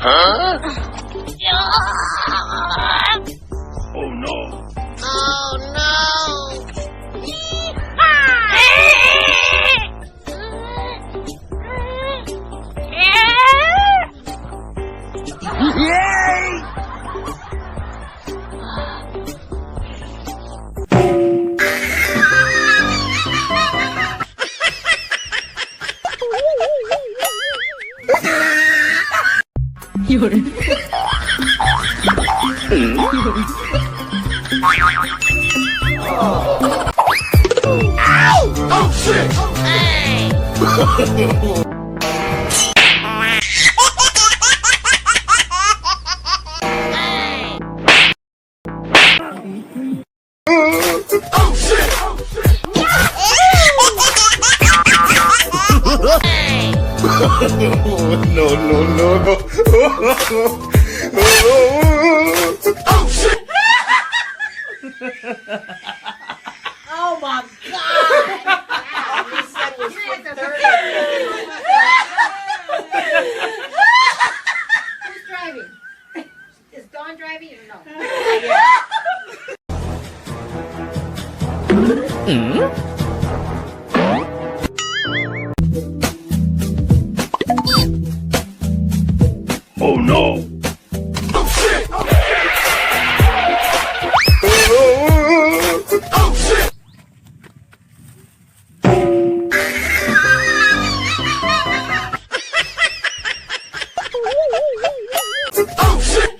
Huh? Oh no. Oh no! Yay! Oh shit! Hey! Oh shit! No, no, no, no. Oh shit! Oh my God! You said was for 30. Who's driving? Is Dawn driving or no? Oh no! Oh shit! Oh shit! Oh shit!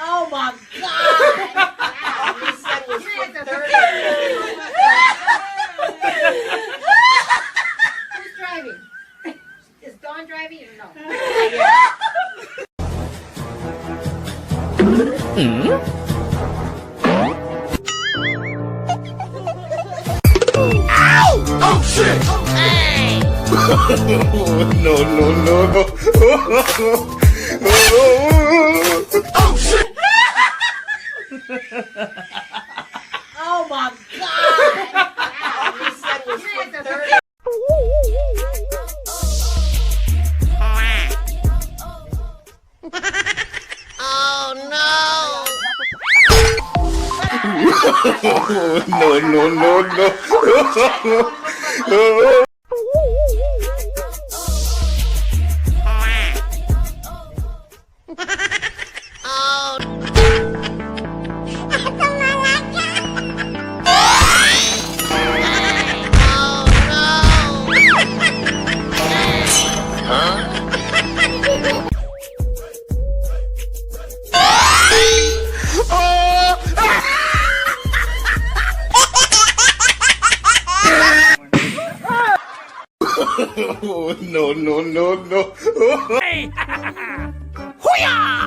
Oh my God! You said was for 30. Who's driving? Is Dawn driving or no? Oh shit! Hey! No, no, no, no. Oh shit! Oh my God! You said was for 30. Oh no! No, no, no, no. Oh! Oh no! No, no, no, no. Hoo-yah!